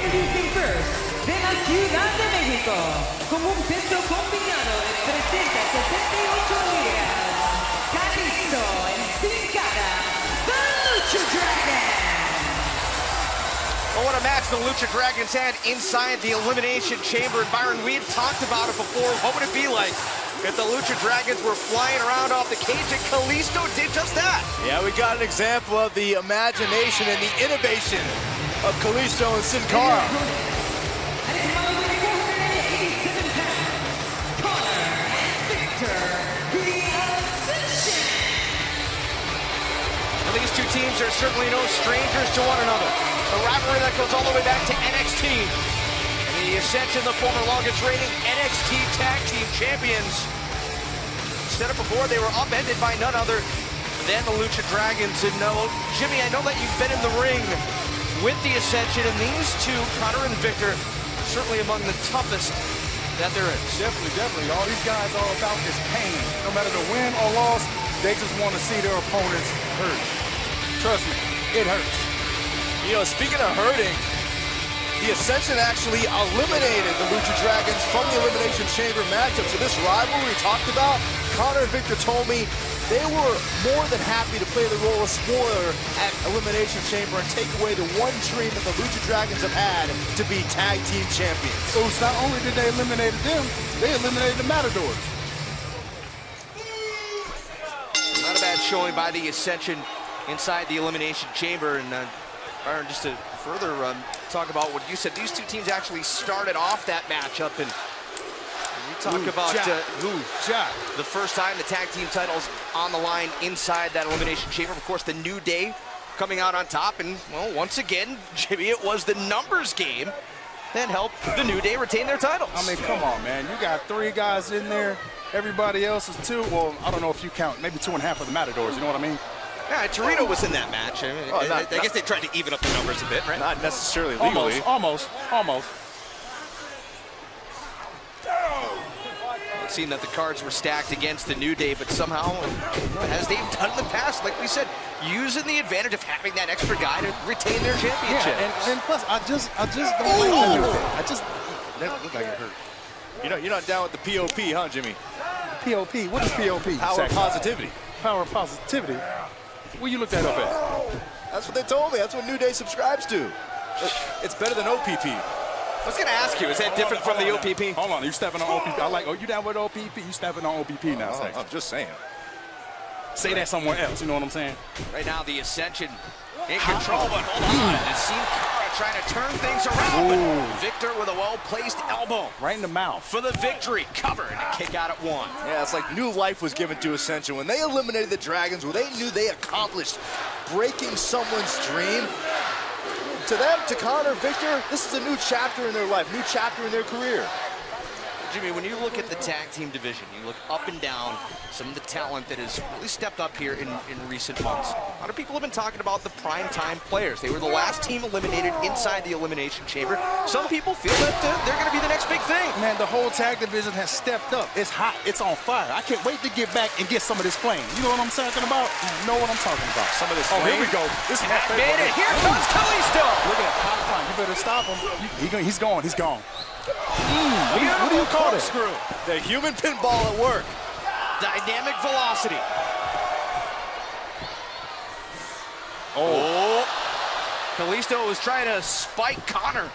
Introducing first, de la Ciudad de México, con un peso combinado de 378 libras, Kalisto and Sin Cara, the Lucha Dragon. Well, what a match the Lucha Dragons had inside the Elimination Chamber. And Byron, we had talked about it before. What would it be like if the Lucha Dragons were flying around off the cage and Kalisto did just that? Yeah, we got an example of the imagination and the innovation of Kalisto and Sin Cara. And it's my weight 487 pounds, Connor and Victor, the Ascension. Well, these two teams are certainly no strangers to one another. A rivalry that goes all the way back to NXT. And the Ascension, the former longest reigning NXT Tag Team Champions. Said it before, they were upended by none other than the Lucha Dragons. And Jimmy, I know that you've been in the ring with the Ascension, and these two, Connor and Victor, certainly among the toughest that there is. Definitely. All these guys are about is pain. No matter the win or loss, they just want to see their opponents hurt. Trust me, it hurts. You know, speaking of hurting, the Ascension actually eliminated the Lucha Dragons from the Elimination Chamber matchup. So this rivalry we talked about, Connor and Victor told me they were more than happy to play the role of spoiler at Elimination Chamber and take away the one dream that the Lucha Dragons have had to be tag team champions. So not only did they eliminate them, they eliminated the Matadors. Not a bad showing by the Ascension inside the Elimination Chamber. And Byron, just to further talk about what you said, these two teams actually started off that matchup, and you talk about the first time the tag team titles on the line inside that Elimination Chamber. Of course, the New Day coming out on top, and well, once again, Jimmy, it was the numbers game that helped the New Day retain their titles. I mean, come on, man. You got 3 guys in there. Everybody else is 2. Well, I don't know if you count, maybe 2.5 of the Matadors. You know what I mean? Yeah, Torino was in that match. I mean, I guess they tried to even up the numbers a bit, right? Not necessarily legally. Almost. It seemed that the cards were stacked against the New Day, but somehow, as they've done in the past, like we said, using the advantage of having that extra guy to retain their championship. Yeah, and plus, I just don't like the New Day. That looked like it hurt. You're not down with the POP, huh, Jimmy? POP? What is POP? Power of positivity. Power of positivity? Where you look that up at? That's what they told me. That's what New Day subscribes to. It's better than OPP. I was going to ask you, is that different from the OPP? Hold on, you stepping on OPP. I like, oh, you down with OPP? You stepping on OPP now. I'm just saying. Say that somewhere else, you know what I'm saying? Right now, the Ascension in control, but hold on. And Sin Cara trying to turn things around, but Victor with a well-placed elbow. Right in the mouth. For the victory, covered and a kick out at 1. Yeah, it's like new life was given to Ascension. When they eliminated the Dragons, well, they knew they accomplished breaking someone's dream. To them, to Connor, Victor, this is a new chapter in their life, new chapter in their career. Jimmy, when you look at the tag team division, you look up and down some of the talent that has really stepped up here in recent months. A lot of people have been talking about the prime-time players. They were the last team eliminated inside the Elimination Chamber. Some people feel that they're going to be the next big thing. Man, the whole tag division has stepped up. It's hot. It's on fire. I can't wait to get back and get some of this flame. You know what I'm talking about? You know what I'm talking about. Some of this flame. Oh, here we go. This is my favorite. Made it. Here comes Kalisto. Look at that. You better stop him. He's gone. He's gone. What do you call it? Screw. The human pinball at work. Dynamic velocity. Oh. Kalisto was trying to spike Connor.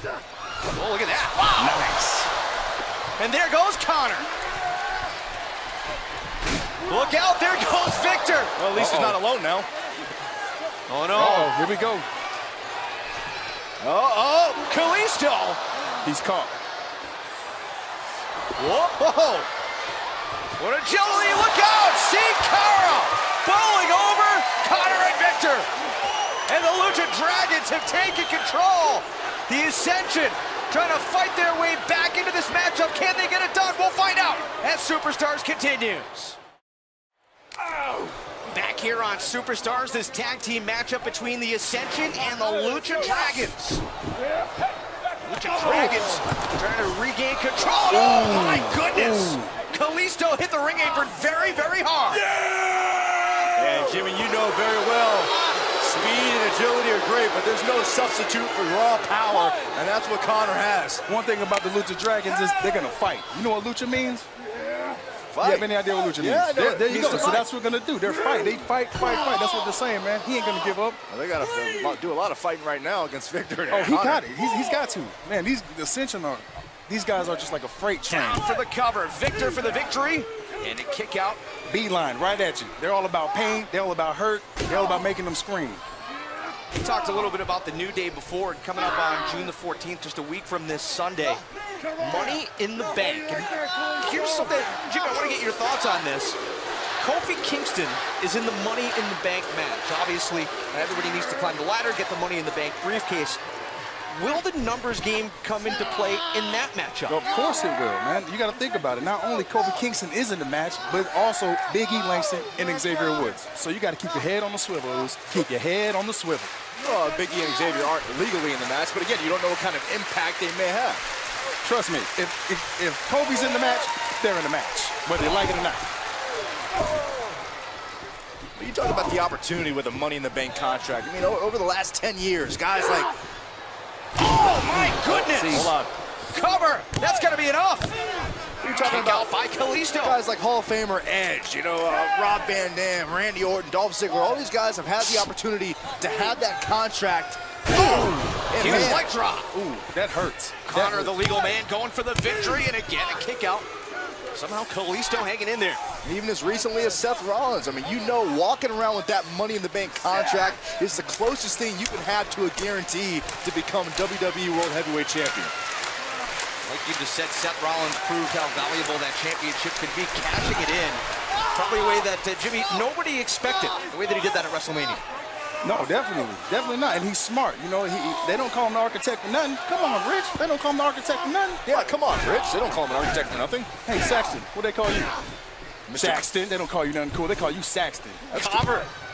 Oh, look at that. Wow. Nice. And there goes Connor. Look out, there goes Victor. Well, at least he's not alone now. Oh, no. Here we go. Kalisto. He's caught. Whoa. What agility, look out. Sin Cara bowling over Connor and Victor. And the Lucha Dragons have taken control. The Ascension trying to fight their way back into this matchup. Can they get it done? We'll find out as Superstars continues. Back here on Superstars, this tag team matchup between the Ascension and the Lucha Dragons. Lucha Dragons trying to regain control. Oh my goodness! Kalisto hit the ring apron very, very hard. And Jimmy, you know very well, speed and agility are great, but there's no substitute for raw power, and that's what Connor has. One thing about the Lucha Dragons is they're gonna fight. You know what Lucha means? Fight. You have any idea what Lucha means? I know. There you go. So Fight. that's what we're gonna do. They're fight. They fight. That's what they're saying, man. He ain't gonna give up. Well, they got to do a lot of fighting right now against Victor. And Oh, he Connor. got it. He's got to. Man, these Ascension are. These guys are just like a freight train. Down for the cover. Victor for the victory. And a kick out. Beeline right at you. They're all about pain. They're all about hurt. They're all about making them scream. We talked a little bit about the New Day before, and coming up on June the 14th, just a week from this Sunday. Money in the Bank. And here's something, Jim, I want to get your thoughts on this. Kofi Kingston is in the Money in the Bank match. Obviously, everybody needs to climb the ladder, get the Money in the Bank briefcase. Will the numbers game come into play in that matchup? Of course it will, man. You got to think about it. Not only Kofi Kingston is in the match, but also Big E Langston and Xavier Woods. So you got to keep your head on the swivel, Oz. Keep your head on the swivel. Well, Big E and Xavier aren't legally in the match, but again, you don't know what kind of impact they may have. Trust me, if Kofi's in the match, they're in the match, whether you like it or not. But you talk about the opportunity with a Money in the Bank contract. I mean, over the last 10 years, guys like... Oh, my goodness! Hold on. Cover! That's got to be enough! You're talking Kick about out by Kalisto. guys like Hall of Famer Edge, you know, Rob Van Dam, Randy Orton, Dolph Ziggler. All these guys have had the opportunity to have that contract. Huge leg drop. Ooh, that hurts. Connor, the legal man, going for the victory, and again, a kick out. Somehow Kalisto hanging in there. Even as recently as Seth Rollins. I mean, you know, walking around with that Money in the Bank contract is the closest thing you can have to a guarantee to become WWE World Heavyweight Champion. Like you just said, Seth Rollins proved how valuable that championship could be, cashing it in. Probably a way that, Jimmy, nobody expected, the way that he did that at WrestleMania. No, definitely not. And he's smart. You know, they don't call him the architect for nothing. Come on, Rich. They don't call him the architect for nothing. Yeah, come on, Rich. They don't call him an architect for nothing. Hey, Saxton, what they call you? Saxton. They don't call you nothing cool. They call you Saxton.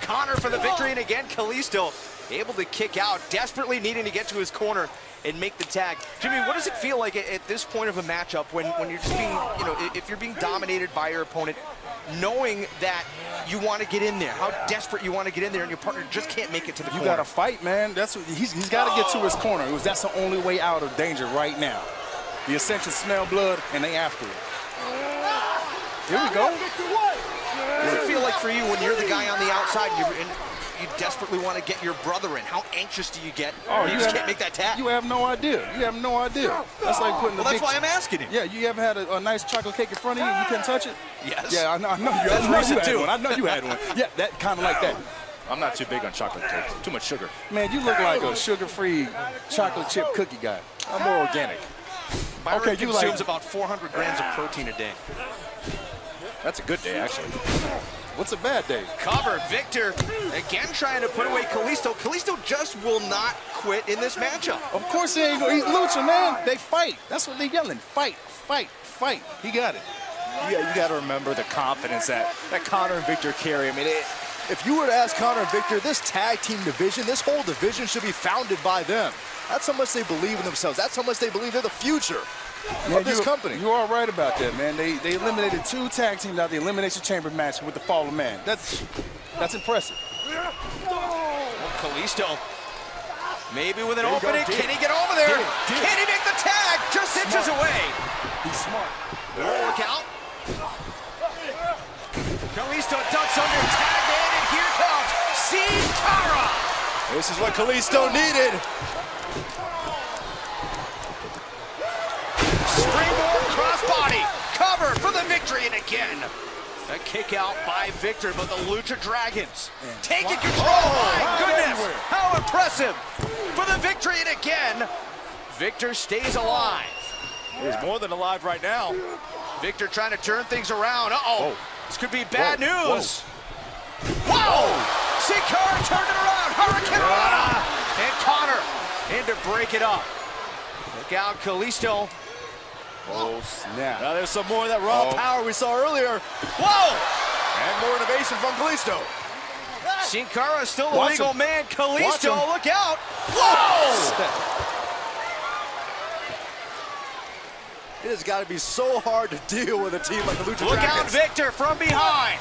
Connor for the victory, and again, Kalisto able to kick out, desperately needing to get to his corner and make the tag. Jimmy, what does it feel like at this point of a matchup when you're just being, you know, if you're being dominated by your opponent, knowing that you want to get in there, how desperate you want to get in there, and your partner just can't make it to the corner? You got to fight, man. That's what he's got to get to his corner. That's the only way out of danger right now. The Ascension smell blood, and they after it. Here we go. What does it feel like for you when you're the guy on the outside and you desperately want to get your brother in? How anxious do you get? Oh, you just can't make that tag. You have no idea. You have no idea. That's like putting the Well, that's big... why I'm asking him. Yeah, you ever had a nice chocolate cake in front of you and you couldn't touch it? Yes. Yeah, I know you That's had recent, too. one. I know you had one. Yeah, that kind of like that. I'm not too big on chocolate cakes. Too much sugar. Man, you look like a sugar-free chocolate chip cookie guy. I'm more organic. Byron Okay, you consumes like- about 400 grams of protein a day. That's a good day, actually. What's a bad day? Cover, Victor, again trying to put away Kalisto. Kalisto just will not quit in this matchup. Of course he ain't going. He's Lucha, man. They fight. That's what they yelling. Fight, fight, fight. He got it. Yeah, you got to remember the confidence that Connor and Victor carry. I mean, if you were to ask Connor and Victor, this tag team division, this whole division should be founded by them. That's how much they believe in themselves. That's how much they believe they're the future of this company. You are right about that, man. They eliminated 2 tag teams out of the Elimination Chamber match with the Fall of Man. That's impressive. Kalisto, maybe with an opening. Can he get over there? Can he make the tag? Just inches away. He's smart. Look out. Kalisto ducks under, tagged in, and here comes Sin Cara. This is what Kalisto needed. Springboard crossbody, cover for the victory, and again, a kick out by Victor, but the Lucha Dragons taking control. My goodness, how impressive for the victory, and again, Victor stays alive. He's more than alive right now. Victor trying to turn things around. Uh-oh, this could be bad news. Whoa! Sin Cara turned it around, Hurricane Rana, and Connor in to break it up. Look out, Kalisto. Oh, snap. Now there's some more of that raw power we saw earlier. Whoa! And more innovation from Kalisto. Sin Cara is still a Watch legal him. man. Kalisto, Watch him. look out! Whoa! It has got to be so hard to deal with a team like the Lucha Look out, Dragons. Victor from behind.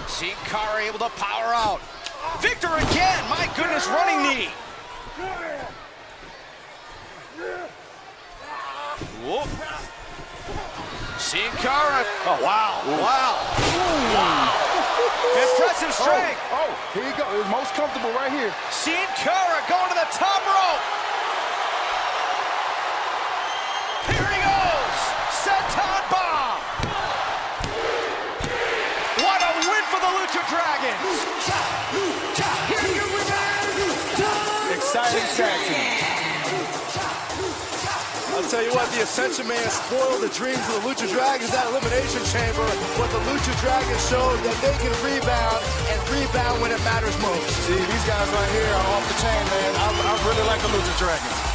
Sin Cara able to power out. Victor again, my goodness, running knee. Whoa. Sin Cara. Oh, wow. Wow. Wow. Impressive strength. Oh, here you go. It's most comfortable right here. Sin Cara going to the top rope. Here he goes. Senton bomb. What a win for the Lucha Dragons. Exciting tag team. I'll tell you what, the Ascension Man spoiled the dreams of the Lucha Dragons at Elimination Chamber, but the Lucha Dragons showed that they can rebound and rebound when it matters most. See, these guys right here are off the chain, man. I really like the Lucha Dragons.